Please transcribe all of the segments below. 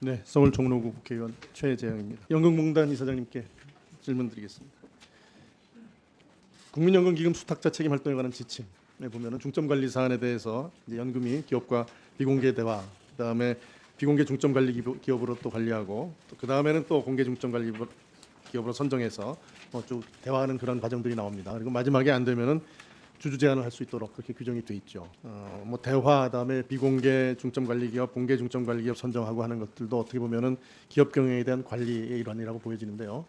네, 서울 종로구 국회의원 최재형입니다. 연금공단 이사장님께 질문드리겠습니다. 국민연금기금 수탁자 책임 활동에 관한 지침에 보면은 중점 관리 사안에 대해서 이제 연금이 기업과 비공개 대화, 그다음에 비공개 중점 관리 기업으로 또 관리하고 또 그다음에는 또 공개 중점 관리 기업으로 선정해서 쭉 대화하는 그런 과정들이 나옵니다. 그리고 마지막에 안 되면은 주주 제한을 할 수 있도록 그렇게 규정이 돼 있죠. 대화 그다음에 비공개 중점 관리 기업, 공개 중점 관리 기업 선정하고 하는 것들도 어떻게 보면은 기업 경영에 대한 관리의 일환이라고 보여지는데요.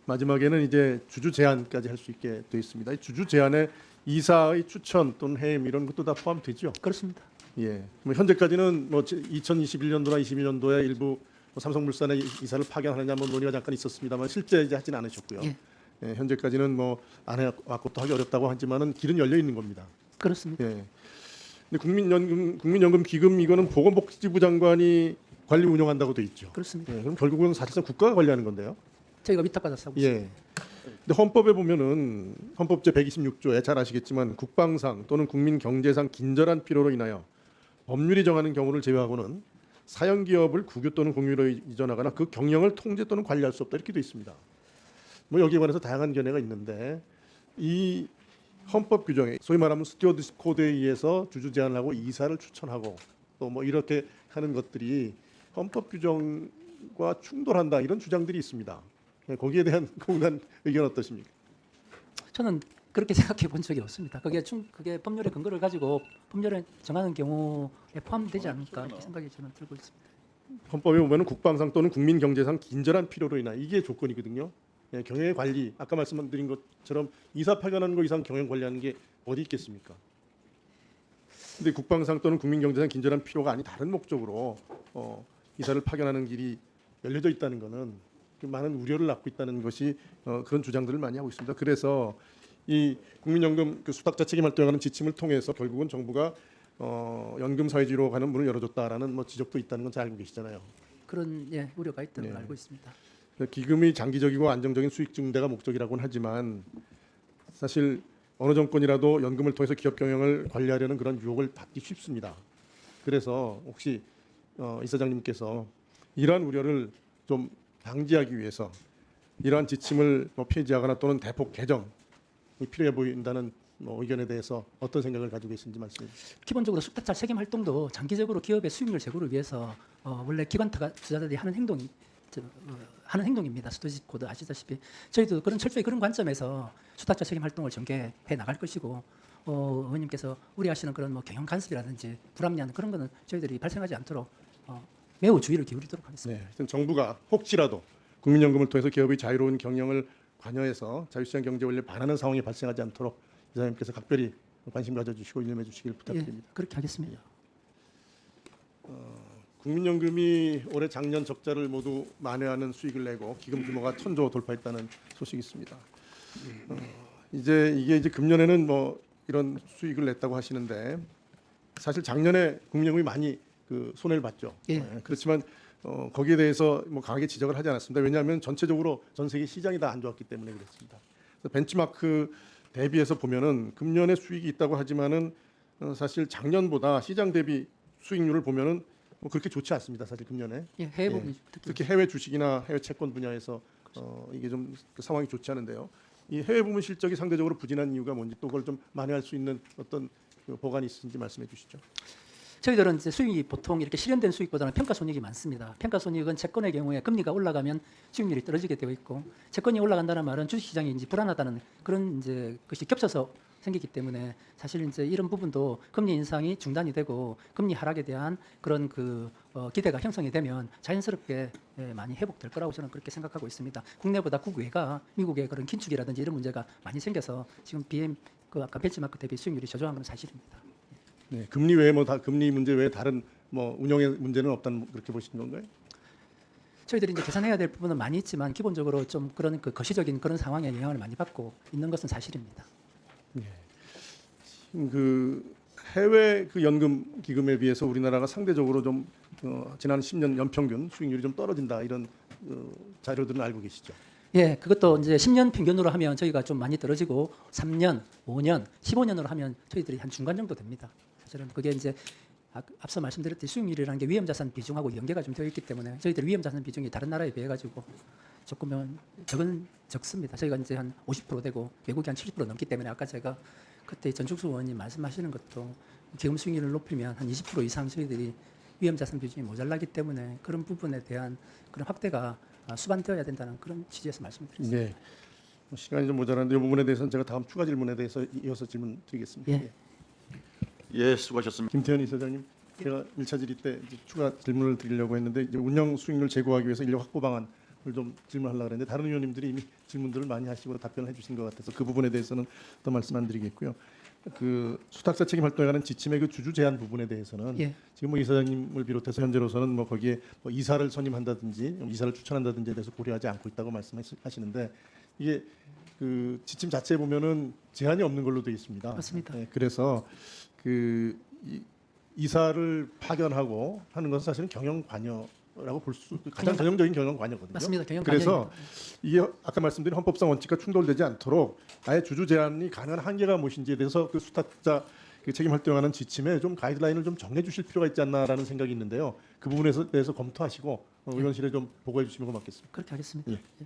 마지막에는 이제 주주 제한까지 할 수 있게 돼 있습니다. 이 주주 제한에 이사의 추천 또는 해임 이런 것도 다 포함되죠. 그렇습니다. 예. 현재까지는 2021년도나 21년도에 일부 삼성물산의 이사를 파견하느냐 논의가 잠깐 있었습니다만 실제 이제 하지는 않으셨고요. 예. 예, 현재까지는 안 해왔고 또 하기 어렵다고 하지만은 길은 열려 있는 겁니다. 그렇습니다. 예. 근데 국민연금 기금 이거는 보건복지부 장관이 관리 운영한다고 돼 있죠. 그렇습니다. 예, 그럼 결국은 사실상 국가가 관리하는 건데요. 저희가 위탁받아서 하고 있습니다. 예. 근데 헌법에 보면은 헌법제 126조에 잘 아시겠지만 국방상 또는 국민 경제상 긴절한 필요로 인하여 법률이 정하는 경우를 제외하고는 사형 기업을 국유 또는 공유로 이전하거나 그 경영을 통제 또는 관리할 수 없다 이렇게 돼 있습니다. 여기에 관해서 다양한 견해가 있는데 이 헌법 규정에 소위 말하면 스튜어드십 코드에 의해서 주주 제한을 하고 이사를 추천하고 또 이렇게 하는 것들이 헌법 규정과 충돌한다 이런 주장들이 있습니다. 거기에 대한 공단 의견 어떠십니까? 저는 그렇게 생각해 본 적이 없습니다. 그게 법률의 근거를 가지고 법률에 정하는 경우에 포함되지 않을까 이렇게 생각이 저는 들고 있습니다. 헌법에 보면 국방상 또는 국민 경제상 긴절한 필요로 인하 이게 조건이거든요. 예, 경영의 관리 아까 말씀드린 것처럼 이사 파견하는 거 이상 경영 관리하는 게 어디 있겠습니까? 근데 국방상 또는 국민 경제상 긴절한 필요가 아닌 다른 목적으로 이사를 파견하는 길이 열려져 있다는 것은 많은 우려를 낳고 있다는 것이 그런 주장들을 많이 하고 있습니다. 그래서 이 국민연금 수탁자 책임 활동에 관한 지침을 통해서 결국은 정부가 연금 사회주의로 가는 문을 열어줬다라는 지적도 있다는 건 잘 알고 계시잖아요. 그런 우려가 있다는 걸 네. 알고 있습니다. 기금이 장기적이고 안정적인 수익 증대가 목적이라고는 하지만 사실 어느 정권이라도 연금을 통해서 기업 경영을 관리하려는 그런 유혹을 받기 쉽습니다. 그래서 혹시 이사장님께서 이러한 우려를 좀 방지하기 위해서 이러한 지침을 폐지하거나 또는 대폭 개정이 필요해 보인다는 의견에 대해서 어떤 생각을 가지고 계신지 말씀해 주시죠. 기본적으로 수탁자 책임 활동도 장기적으로 기업의 수익률 제고를 위해서 원래 기관 투자자들이 하는 행동입니다. 스튜어드십 코드 아시다시피 저희도 철저히 그런 관점에서 수탁자 책임 활동을 전개해 나갈 것이고 의원님께서 우려하시는 그런 경영 간섭이라든지 불합리한 그런 거는 저희들이 발생하지 않도록 매우 주의를 기울이도록 하겠습니다. 네, 하여튼 정부가 혹시라도 국민연금을 통해서 기업의 자유로운 경영을 관여해서 자유시장 경제 원리에 반하는 상황이 발생하지 않도록 이사장님께서 각별히 관심 가져주시고 일념해 주시길 부탁드립니다. 예, 그렇게 하겠습니다. 국민연금이 올해 작년 적자를 모두 만회하는 수익을 내고 기금 규모가 1,000조 돌파했다는 소식이 있습니다. 이게 금년에는 이런 수익을 냈다고 하시는데 사실 작년에 국민연금이 많이 손해를 봤죠. 예. 그렇지만 거기에 대해서 강하게 지적을 하지 않았습니다. 왜냐하면 전체적으로 전 세계 시장이 다 안 좋았기 때문에 그렇습니다. 그래서 벤치마크 대비해서 보면은 금년에 수익이 있다고 하지만은 사실 작년보다 시장 대비 수익률을 보면은 그렇게 좋지 않습니다. 사실 금년에. 예, 해외 부분이 특히 해외 주식이나 해외 채권 분야에서 이게 좀 상황이 좋지 않은데요. 이 해외 부문 실적이 상대적으로 부진한 이유가 뭔지 또 그걸 좀 만회할 수 있는 어떤 보관이 있으신지 말씀해 주시죠. 저희들은 이제 수익이 보통 이렇게 실현된 수익보다는 평가 손익이 많습니다. 평가 손익은 채권의 경우에 금리가 올라가면 수익률이 떨어지게 되어 있고 채권이 올라간다는 말은 주식시장이 이제 불안하다는 그런 이제 것이 겹쳐서 생기기 때문에 사실 이제 이런 부분도 금리 인상이 중단이 되고 금리 하락에 대한 그런 기대가 형성이 되면 자연스럽게 많이 회복될 거라고 저는 그렇게 생각하고 있습니다. 국내보다 국외가 미국의 그런 긴축이라든지 이런 문제가 많이 생겨서 지금 아까 벤치마크 대비 수익률이 저조한 건 사실입니다. 네, 금리 외에 금리 문제 외에 다른 운영의 문제는 없다는 그렇게 보시는 건가요? 저희들이 이제 계산해야 될 부분은 많이 있지만 기본적으로 좀 그런 거시적인 그런 상황에 영향을 많이 받고 있는 것은 사실입니다. 네. 지금 해외 연금 기금에 비해서 우리나라가 상대적으로 좀 지난 10년 연평균 수익률이 좀 떨어진다 이런 자료들은 알고 계시죠? 예, 그것도 이제 10년 평균으로 하면 저희가 좀 많이 떨어지고 3년, 5년, 15년으로 하면 저희들이 한 중간 정도 됩니다. 사실은 그게 이제 앞서 말씀드렸듯이 수익률이라는 게 위험자산 비중하고 연계가 좀 되어 있기 때문에 저희들 위험자산 비중이 다른 나라에 비해 가지고 조금은 적습니다. 저희가 이제 한 50% 되고 외국이 한 70% 넘기 때문에 아까 제가 그때 전충수 의원님 말씀하시는 것도 기금 수익률을 높이면 한 20% 이상 저희들이 위험자산 비중이 모자라기 때문에 그런 부분에 대한 그런 확대가 수반되어야 된다는 그런 취지에서 말씀드렸습니다. 네. 시간이 좀 모자란데 이 부분에 대해서는 제가 다음 추가 질문에 대해서 이어서 질문 드리겠습니다. 예. 예, 수고하셨습니다. 김태현 이사장님, 제가 1차 질의 때 이제 추가 질문을 드리려고 했는데 이제 운영 수익률 제고하기 위해서 인력 확보 방안을 좀 질문하려고 했는데 다른 의원님들이 이미 질문들을 많이 하시고 답변을 해주신 것 같아서 그 부분에 대해서는 더 말씀 안 드리겠고요. 그 수탁사 책임 활동에 관한 지침의 그 주주 제한 부분에 대해서는 예. 지금 뭐 이사장님을 비롯해서 현재로서는 뭐 거기에 뭐 이사를 선임한다든지 이사를 추천한다든지에 대해서 고려하지 않고 있다고 말씀하시는데 이게 그 지침 자체에 보면은 제한이 없는 걸로 되어 있습니다. 맞습니다. 네, 그래서 그 이사를 파견하고 하는 것은 사실은 경영 관여라고 볼 수 가장 전형적인 경영 관여거든요. 맞습니다. 경영 그래서 관여입니다. 이게 아까 말씀드린 헌법상 원칙과 충돌되지 않도록 아예 주주 제한이 가능한 한계가 무엇인지에 대해서 그 수탁자 그 책임 활동하는 지침에 좀 가이드라인을 좀 정해 주실 필요가 있지 않나라는 생각이 있는데요. 그 부분에 대해서 검토하시고 의원실에 좀 보고해 주시면 고맙겠습니다. 그렇게 하겠습니다. 예. 예.